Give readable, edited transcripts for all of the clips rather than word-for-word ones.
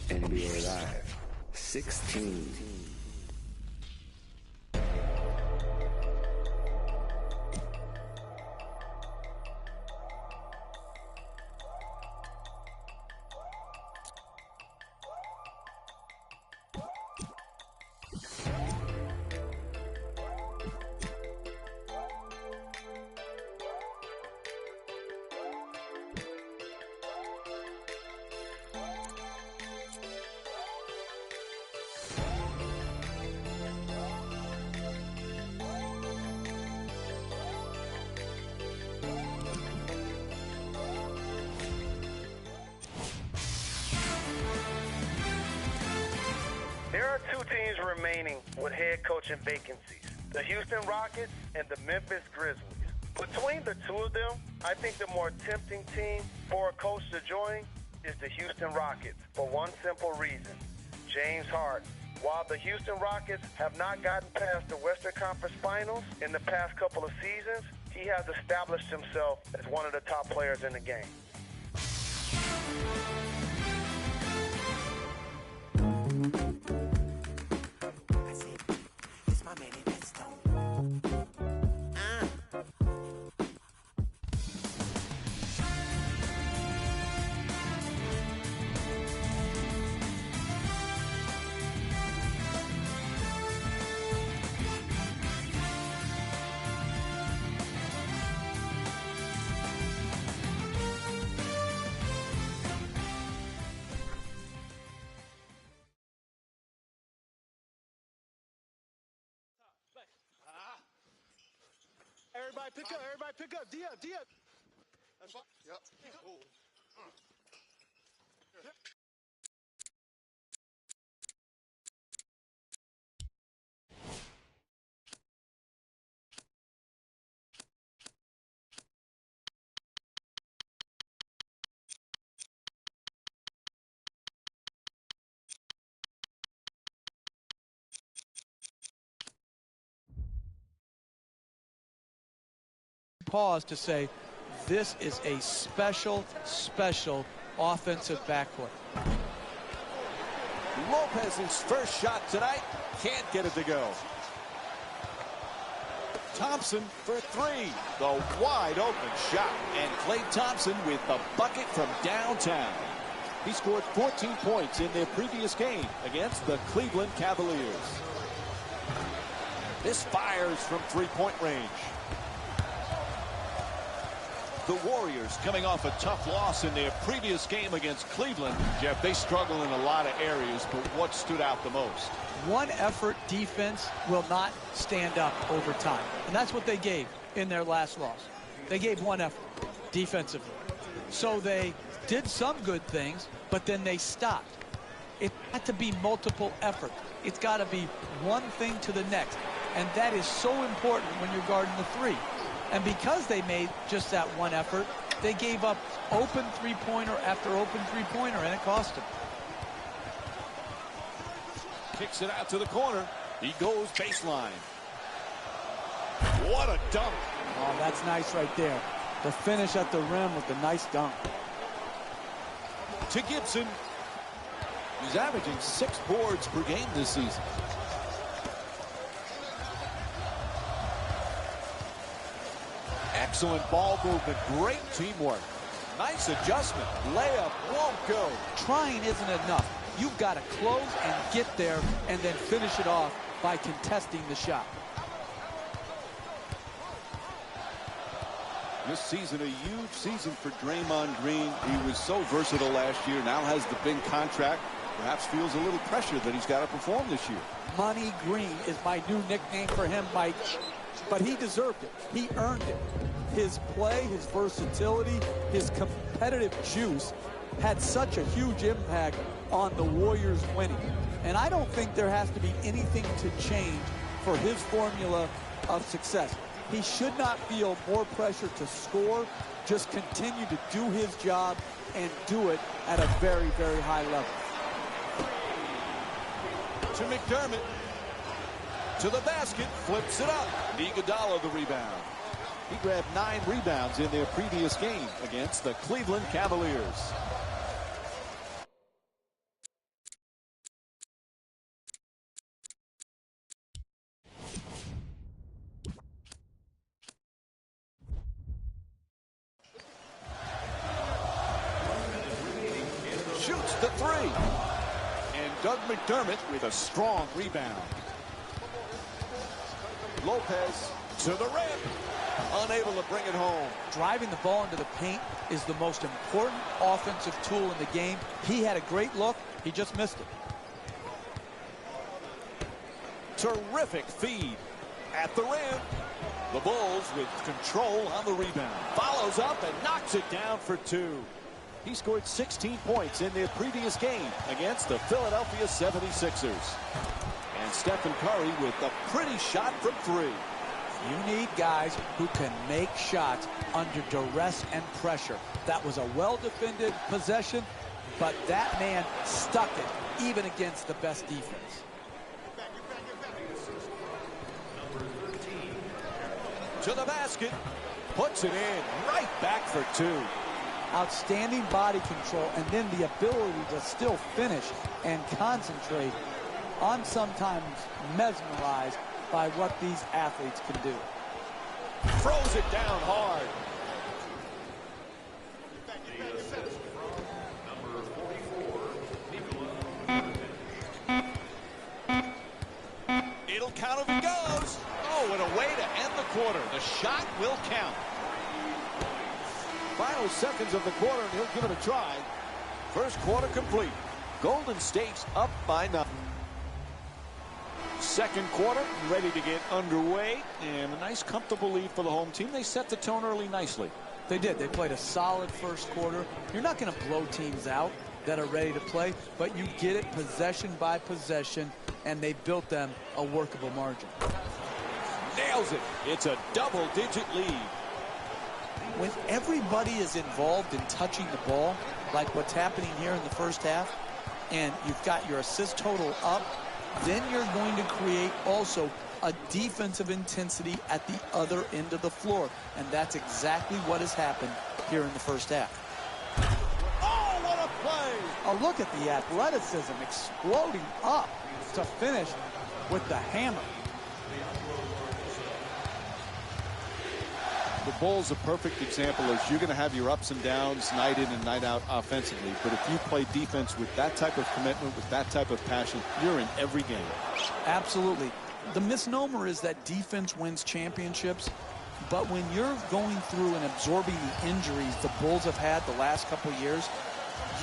NBA Live 16. There are two teams remaining with head coaching vacancies, the Houston Rockets and the Memphis Grizzlies. Between the two of them, I think the more tempting team for a coach to join is the Houston Rockets for one simple reason: James Harden. While the Houston Rockets have not gotten past the Western Conference Finals in the past couple of seasons, he has established himself as one of the top players in the game. Everybody pick up. Dia. That's right. Yep. Oh. Pause to say this is a special offensive backcourt. Lopez's first shot tonight, can't get it to go. Thompson for three, the wide open shot. And Klay Thompson with the bucket from downtown. He scored 14 points in their previous game against the Cleveland Cavaliers. This fires from three-point range. The Warriors coming off a tough loss in their previous game against Cleveland. Jeff, they struggle in a lot of areas, but what stood out the most? One effort defense will not stand up over time. And that's what they gave in their last loss. They gave one effort defensively. So they did some good things, but then they stopped. It had to be multiple effort. It's got to be one thing to the next. And that is so important when you're guarding the three. And because they made just that one effort, they gave up open three-pointer after open three-pointer, and it cost them. Kicks it out to the corner. He goes baseline. What a dunk. Oh, that's nice right there. The finish at the rim with the nice dunk. To Gibson. He's averaging 6 boards per game this season. Excellent ball movement, great teamwork. Nice adjustment. Layup won't go. Trying isn't enough. You've got to close and get there and then finish it off by contesting the shot. This season, a huge season for Draymond Green. He was so versatile last year, now has the big contract. Perhaps feels a little pressure that he's got to perform this year. Money Green is my new nickname for him, Mike. But he deserved it. He earned it. His play, his versatility, his competitive juice had such a huge impact on the Warriors winning. And I don't think there has to be anything to change for his formula of success. He should not feel more pressure to score, just continue to do his job and do it at a very, very high level. To McDermott. To the basket, flips it up. Iguodala the rebound. He grabbed 9 rebounds in their previous game against the Cleveland Cavaliers. three. And Doug McDermott with a strong rebound. Lopez to the rim. Unable to bring it home. Driving the ball into the paint is the most important offensive tool in the game. He had a great look. He just missed it. Terrific feed at the rim. The Bulls with control on the rebound. Follows up and knocks it down for two. He scored 16 points in their previous game against the Philadelphia 76ers. And Stephen Curry with a pretty shot from three. You need guys who can make shots under duress and pressure. That was a well-defended possession, but that man stuck it even against the best defense. To the basket, puts it in, right back for two. Outstanding body control, and then the ability to still finish and concentrate. I'm sometimes mesmerized by what these athletes can do. Throws it down hard. It'll count if it goes. Oh, what a way to end the quarter. The shot will count. Final seconds of the quarter, and he'll give it a try. First quarter complete. Golden State's up by 9. Second quarter ready to get underway, and a nice comfortable lead for the home team. They set the tone early nicely. They did. They played a solid first quarter. You're not going to blow teams out that are ready to play, but you get it possession by possession, and they built them a workable margin. Nails it. It's a double-digit lead. When everybody is involved in touching the ball, like what's happening here in the first half, and you've got your assist total up, then you're going to create also a defensive intensity at the other end of the floor. And that's exactly what has happened here in the first half. Oh, what a play! A look at the athleticism exploding up to finish with the hammer. The Bulls, a perfect example is you're going to have your ups and downs night in and night out offensively. But if you play defense with that type of commitment, with that type of passion, you're in every game. Absolutely. The misnomer is that defense wins championships. But when you're going through and absorbing the injuries the Bulls have had the last couple of years,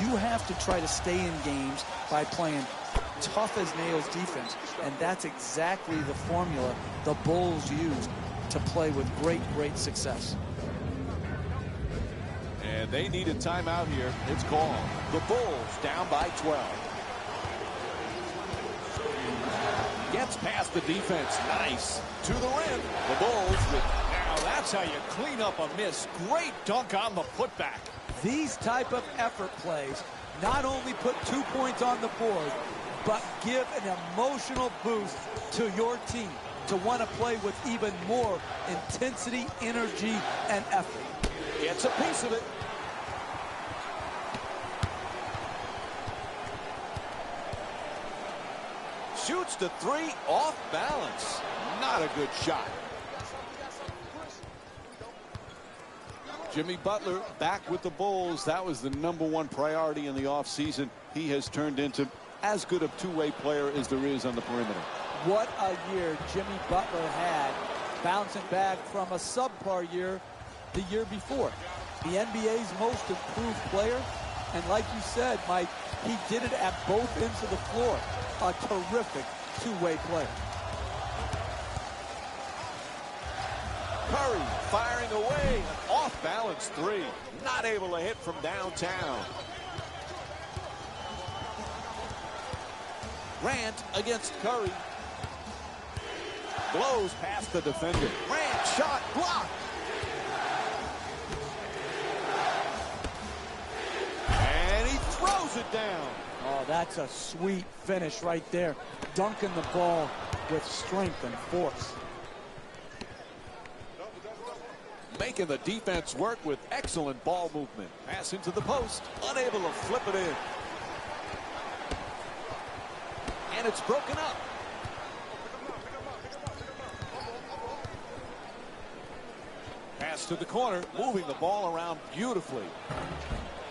you have to try to stay in games by playing tough as nails defense. And that's exactly the formula the Bulls used to play with great success. And they need a timeout here. It's called. The Bulls down by 12. Gets past the defense. Nice. To the rim. The Bulls with, now that's how you clean up a miss. Great dunk on the putback. These type of effort plays not only put 2 points on the board, but give an emotional boost to your team to want to play with even more intensity, energy, and effort. Gets a piece of it. Shoots the three off balance. Not a good shot. Jimmy Butler back with the Bulls. That was the #1 priority in the offseason. He has turned into as good a two-way player as there is on the perimeter. What a year Jimmy Butler had, bouncing back from a subpar year the year before. The NBA's most improved player, and like you said, Mike, he did it at both ends of the floor. A terrific two-way player. Curry firing away, an off-balance three. Not able to hit from downtown. Grant against Curry. Blows past the defender. Grant shot blocked. And he throws it down. Oh, that's a sweet finish right there. Dunking the ball with strength and force. Making the defense work with excellent ball movement. Pass into the post. Unable to flip it in. And it's broken up. Pass to the corner, moving the ball around beautifully.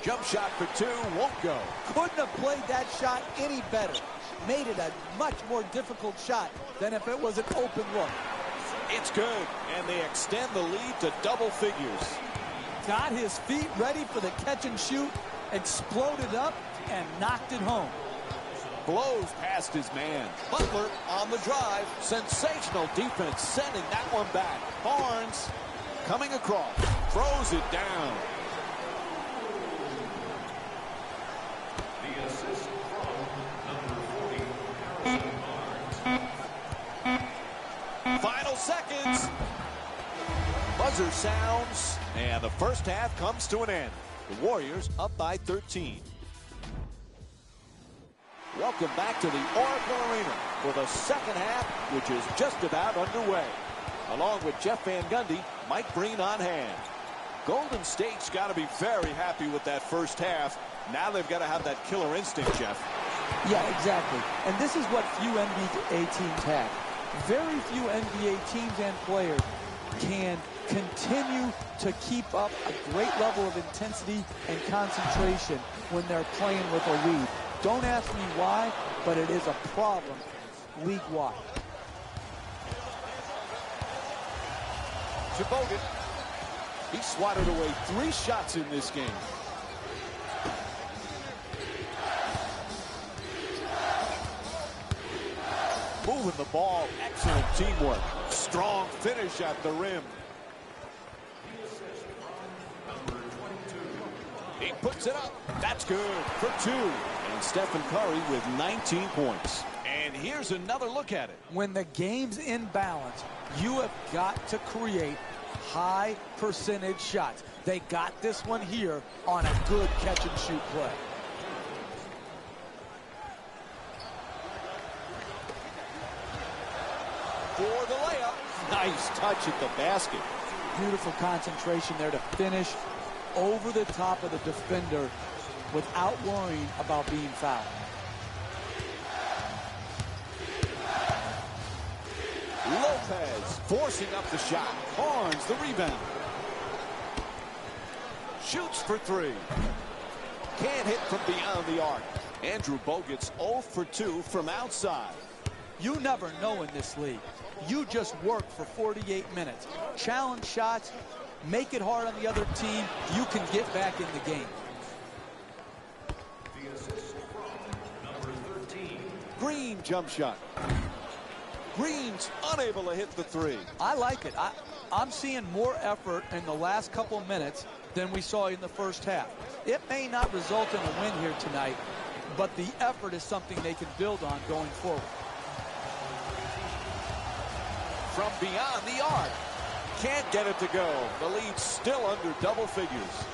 Jump shot for two, won't go. Couldn't have played that shot any better. Made it a much more difficult shot than if it was an open look. It's good, and they extend the lead to double figures. Got his feet ready for the catch and shoot, exploded up, and knocked it home. Blows past his man. Butler on the drive. Sensational defense, sending that one back. Barnes coming across. Throws it down. The assist from number 40. Final seconds. Buzzer sounds, and the first half comes to an end. The Warriors up by 13. Welcome back to the Oracle Arena for the second half, which is just about underway. Along with Jeff Van Gundy, Mike Breen on hand. Golden State's got to be very happy with that first half. Now they've got to have that killer instinct, Jeff. Yeah, exactly. And this is what few NBA teams have. Very few NBA teams and players can continue to keep up a great level of intensity and concentration when they're playing with a lead. Don't ask me why, but it is a problem league-wide. Devoted. He swatted away 3 shots in this game. Moving the ball. Excellent teamwork. Strong finish at the rim. He puts it up. That's good for 2. And Stephen Curry with 19 points. And here's another look at it. When the game's in balance, you have got to create high percentage shots. They got this one here on a good catch and shoot play. For the layup. Nice touch at the basket. Beautiful concentration there to finish over the top of the defender without worrying about being fouled. Lopez forcing up the shot. Barnes the rebound. Shoots for 3. Can't hit from beyond the arc. Andrew Bogut's 0 for 2 from outside. You never know in this league. You just work for 48 minutes. Challenge shots, make it hard on the other team. You can get back in the game. The assist from number 13. Green jump shot. Green's unable to hit the 3. I like it. I'm seeing more effort in the last couple of minutes than we saw in the first half. It may not result in a win here tonight, but the effort is something they can build on going forward. From beyond the arc. Can't get it to go. The lead's still under double figures.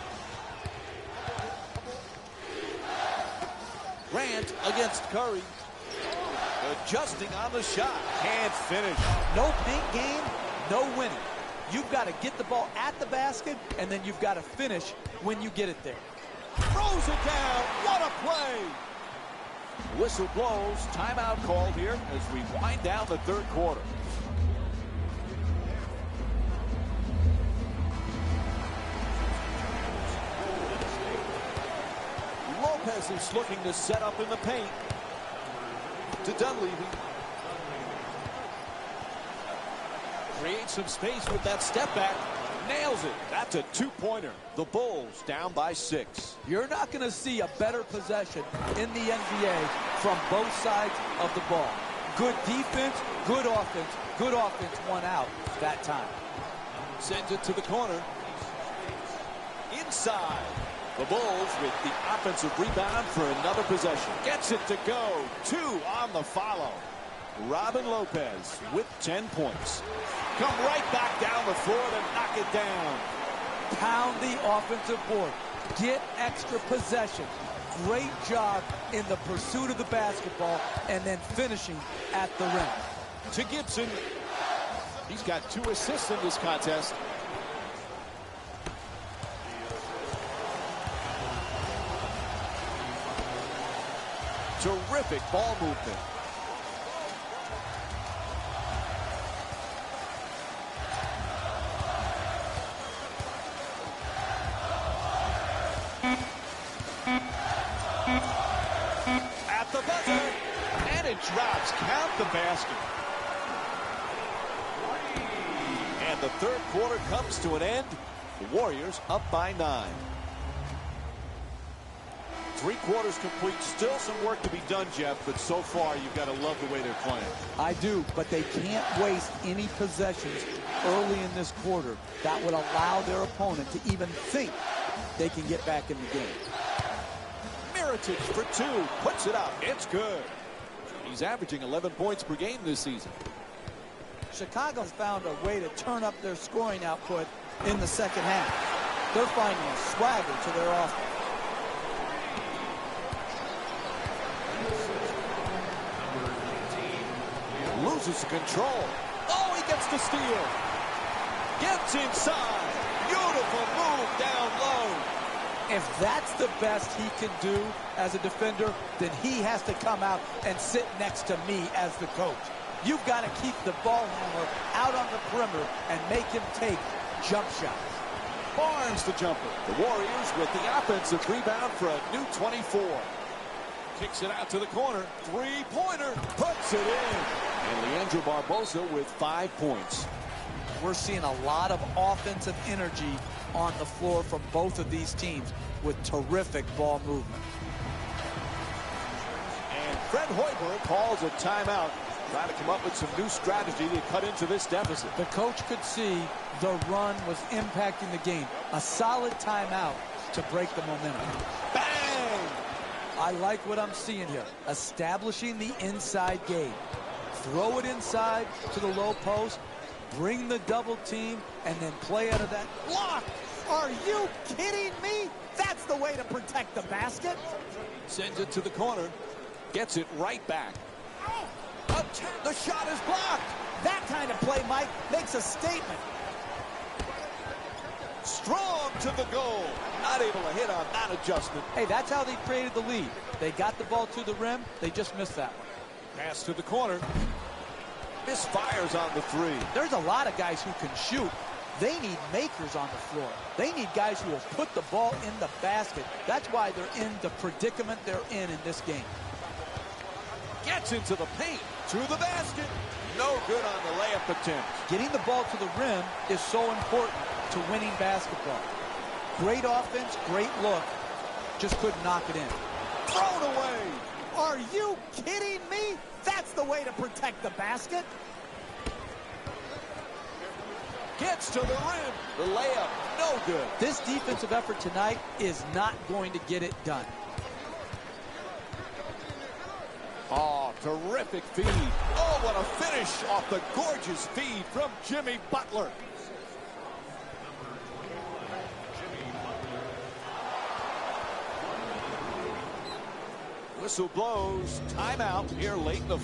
Grant against Curry. Adjusting on the shot. Can't finish. No paint game, no winning. You've got to get the ball at the basket, and then you've got to finish when you get it there. Throws it down. What a play. Whistle blows. Timeout called here as we wind down the third quarter. Lopez is looking to set up in the paint. To Dunleavy. Creates some space with that step back. Nails it. That's a 2-pointer. The Bulls down by 6. You're not going to see a better possession in the NBA from both sides of the ball. Good defense, good offense won out that time. Sends it to the corner. Inside. The Bulls with the offensive rebound for another possession. Gets it to go. 2 on the follow. Robin Lopez with 10 points. Come right back down the floor to knock it down. Pound the offensive board. Get extra possession. Great job in the pursuit of the basketball and then finishing at the rim. To Gibson. He's got 2 assists in this contest. Terrific ball movement. buzzer, and it drops. Count the basket. And the third quarter comes to an end. The Warriors up by 9. 3 quarters complete. Still some work to be done, Jeff, but so far you've got to love the way they're playing. I do, but they can't waste any possessions early in this quarter that would allow their opponent to even think they can get back in the game. Mirotic for 2. Puts it up. It's good. He's averaging 11 points per game this season. Chicago's found a way to turn up their scoring output in the second half. They're finding a swagger to their offense. Loses control. Oh, he gets the steal. Gets inside. Beautiful move down low. If that's the best he can do as a defender, then he has to come out and sit next to me as the coach. You've got to keep the ball handler out on the perimeter and make him take jump shots. Barnes the jumper. The Warriors with the offensive rebound for a new 24. Kicks it out to the corner. 3-pointer. Puts it in. And Leandro Barbosa with 5 points. We're seeing a lot of offensive energy on the floor from both of these teams with terrific ball movement. And Fred Hoiberg calls a timeout, trying to come up with some new strategy to cut into this deficit. The coach could see the run was impacting the game. A solid timeout to break the momentum. Bang! I like what I'm seeing here. Establishing the inside game. Throw it inside to the low post. Bring the double team and then play out of that. Block! Are you kidding me? That's the way to protect the basket. Sends it to the corner. Gets it right back. The shot is blocked. That kind of play, Mike, makes a statement. Strong to the goal. Not able to hit on that adjustment. Hey, that's how they created the lead. They got the ball to the rim. They just missed that one. Pass to the corner. Misfires on the 3. There's a lot of guys who can shoot. They need makers on the floor. They need guys who will put the ball in the basket. That's why they're in the predicament they're in this game. Gets into the paint. To the basket. No good on the layup attempt. Getting the ball to the rim is so important to winning basketball. Great offense, great look. Just couldn't knock it in. Thrown away. Are you kidding me? That's the way to protect the basket. Gets to the rim. The layup, no good. This defensive effort tonight is not going to get it done. Oh, terrific feed. Oh, what a finish off the gorgeous feed from Jimmy Butler. Whistle blows. Timeout here late in the...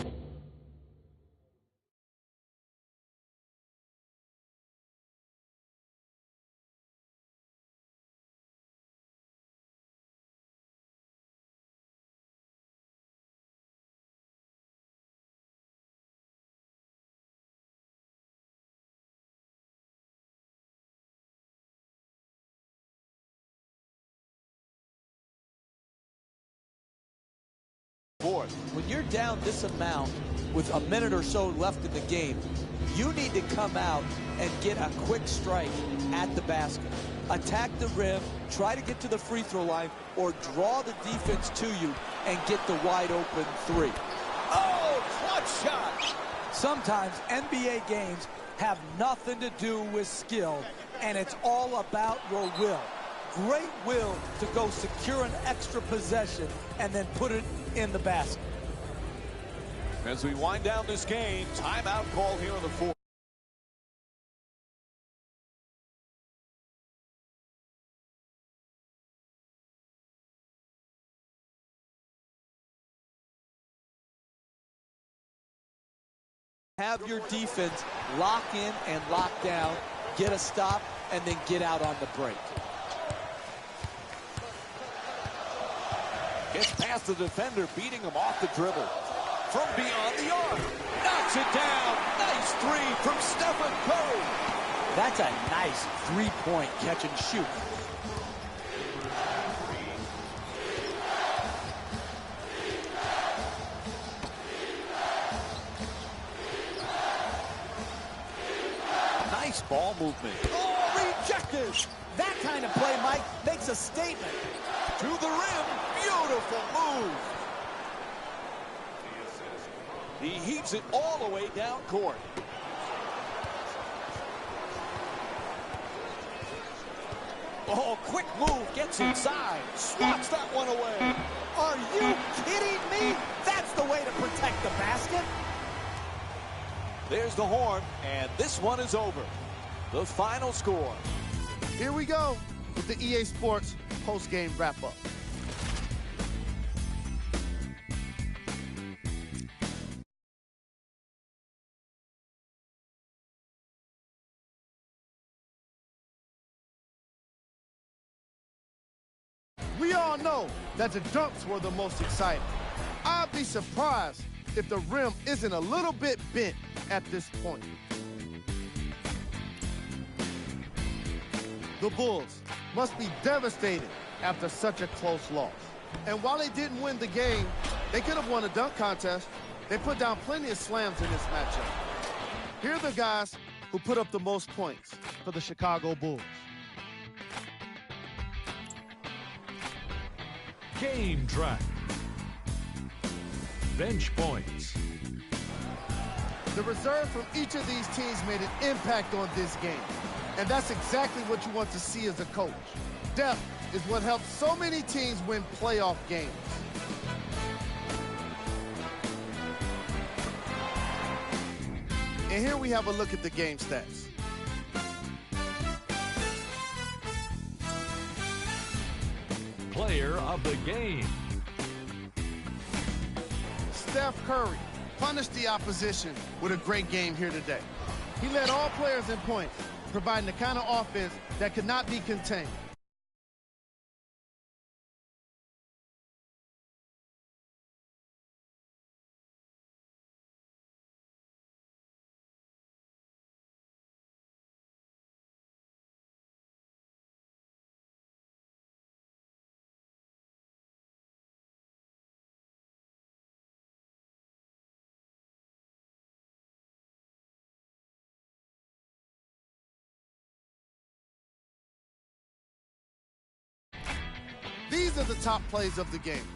When you're down this amount with a minute or so left in the game, you need to come out and get a quick strike at the basket. Attack the rim, try to get to the free throw line, or draw the defense to you and get the wide open 3. Oh, clutch shot. Sometimes NBA games have nothing to do with skill, and it's all about your will. Great will to go secure an extra possession and then put it in the basket. As we wind down this game, timeout call here in the 4th. Have your defense lock in and lock down, get a stop, and then get out on the break. Gets past the defender, beating him off the dribble. From beyond the arc. Knocks it down. Nice 3 from Stephen Curry. That's a nice three-point catch and shoot. nice ball movement. Oh, rejected. That kind of play, Mike, makes a statement. To the rim. Beautiful move. He heaves it all the way down court. Oh, quick move, gets inside, swats that one away. Are you kidding me? That's the way to protect the basket. There's the horn, and this one is over. The final score. Here we go with the EA Sports post-game wrap-up. We all know that the dunks were the most exciting. I'd be surprised if the rim isn't a little bit bent at this point. The Bulls must be devastated after such a close loss. And while they didn't win the game, they could have won a dunk contest. They put down plenty of slams in this matchup. Here are the guys who put up the most points for the Chicago Bulls. Game track. Bench points. The reserve from each of these teams made an impact on this game. And that's exactly what you want to see as a coach. Depth is what helps so many teams win playoff games. And here we have a look at the game stats. Player of the game. Steph Curry punished the opposition with a great game here today. He led all players in points, providing the kind of offense that could not be contained. These are the top plays of the game.